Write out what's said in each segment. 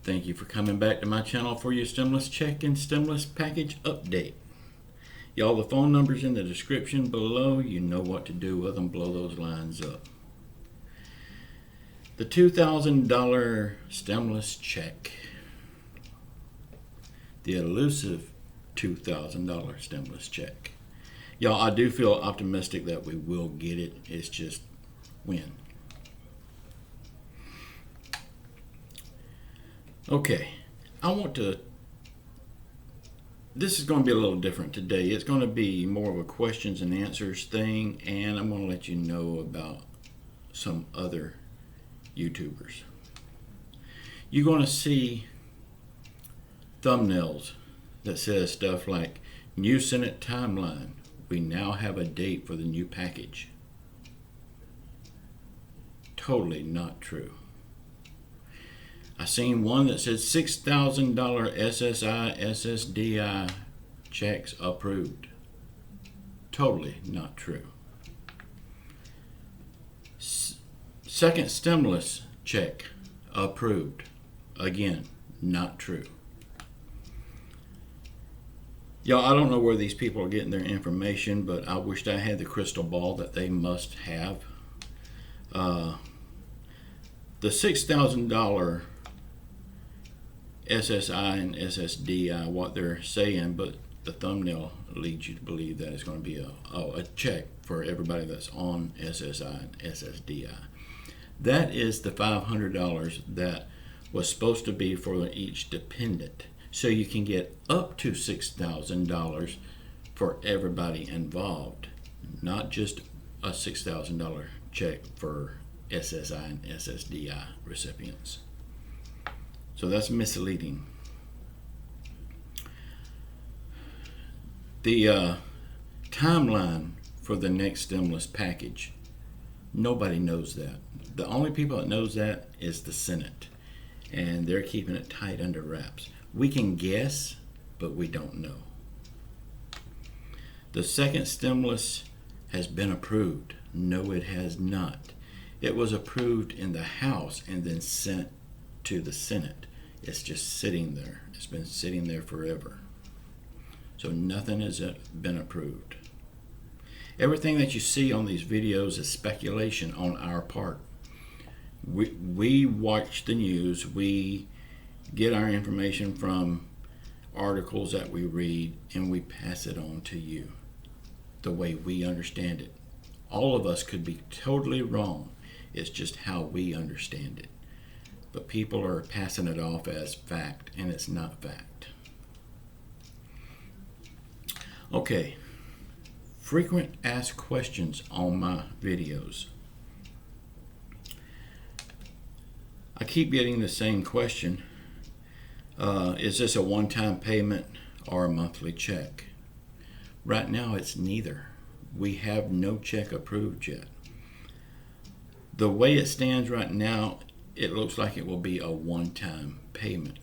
Thank you for coming back to my channel for your stimulus check and stimulus package update. Y'all, the phone number's in the description below. You know what to do with them. Blow those lines up. The $2,000 stimulus check. The elusive $2,000 stimulus check. Y'all, I do feel optimistic that we will get it. It's just when. Okay, this is going to be a little different today. It's going to be more of a questions and answers thing, and I'm going to let you know about some other YouTubers. You're going to see thumbnails that says stuff like, new Senate timeline. We now have a date for the new package. Totally not true. I seen one that said $6,000 SSI, SSDI checks approved. Totally not true. Second stimulus check approved. Again, not true. Y'all, I don't know where these people are getting their information, but I wished I had the crystal ball that they must have. The $6,000 SSI and SSDI, what they're saying, but the thumbnail leads you to believe that it's going to be a check for everybody that's on SSI and SSDI. That is the $500 that was supposed to be for each dependent. So you can get up to $6,000 for everybody involved, not just a $6,000 check for SSI and SSDI recipients. So that's misleading. The timeline for the next stimulus package, nobody knows that. The only people that knows that is the Senate, and they're keeping it tight under wraps. We can guess, but we don't know. The second stimulus has been approved. No, it has not. It was approved in the House and then sent to the Senate. It's just sitting there. It's been sitting there forever. So nothing has been approved. Everything that you see on these videos is speculation on our part. We watch the news. We get our information from articles that we read, and we pass it on to you the way we understand it. All of us could be totally wrong. It's just how we understand it. But people are passing it off as fact, and it's not fact. Okay, frequent asked questions on my videos. I keep getting the same question. Is this a one-time payment or a monthly check? Right now it's neither. We have no check approved yet. The way it stands right now, it looks like it will be a one-time payment.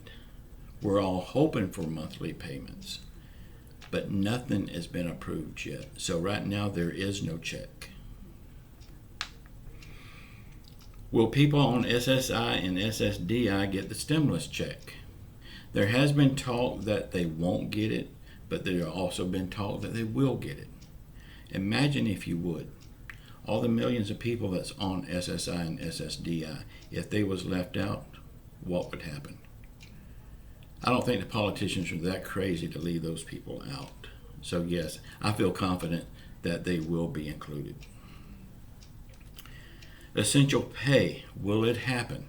We're all hoping for monthly payments, but nothing has been approved yet. So right now there is no check. Will people on SSI and SSDI get the stimulus check? There has been talk that they won't get it, but there have also been talk that they will get it. Imagine if you would. All the millions of people that's on SSI and SSDI, if they was left out, what would happen? I don't think the politicians are that crazy to leave those people out. So yes, I feel confident that they will be included. Essential pay, will it happen?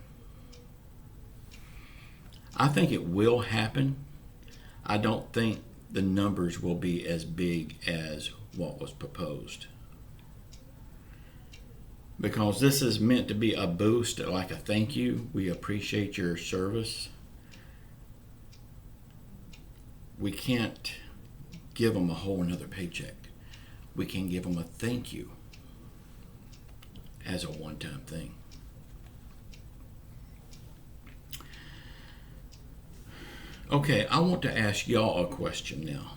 I think it will happen. I don't think the numbers will be as big as what was proposed, because this is meant to be a boost, like a thank you. We appreciate your service. We can't give them a whole another paycheck. We can give them a thank you as a one-time thing. Okay, I want to ask y'all a question now.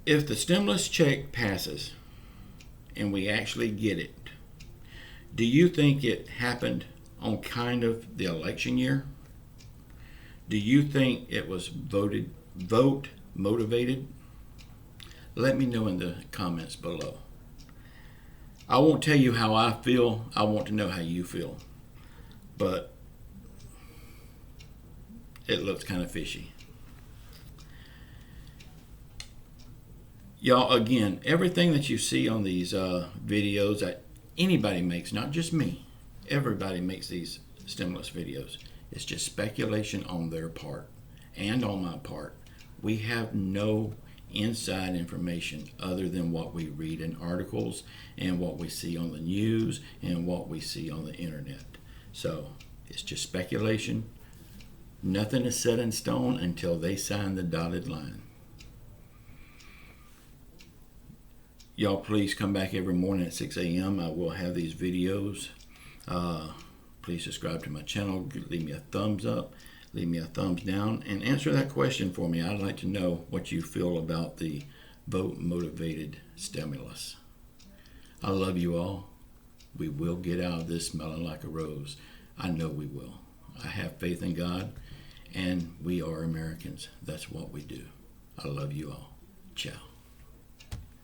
If the stimulus check passes and we actually get it, Do you think it happened on kind of the election year? Do you think it was vote motivated? Let me know in the comments below. I won't tell you how I feel. I want to know how you feel. But it looks kind of fishy. Y'all, again, everything that you see on these videos that anybody makes, not just me, everybody makes these stimulus videos. It's just speculation on their part and on my part. We have no inside information other than what we read in articles and what we see on the news and what we see on the internet. So it's just speculation. Nothing is set in stone until they sign the dotted line. Y'all, please come back every morning at 6 a.m. I will have these videos. Please subscribe to my channel. Leave me a thumbs up. Leave me a thumbs down. And answer that question for me. I'd like to know what you feel about the vote-motivated stimulus. I love you all. We will get out of this smelling like a rose. I know we will. I have faith in God. And we are Americans. That's what we do. I love you all. Ciao.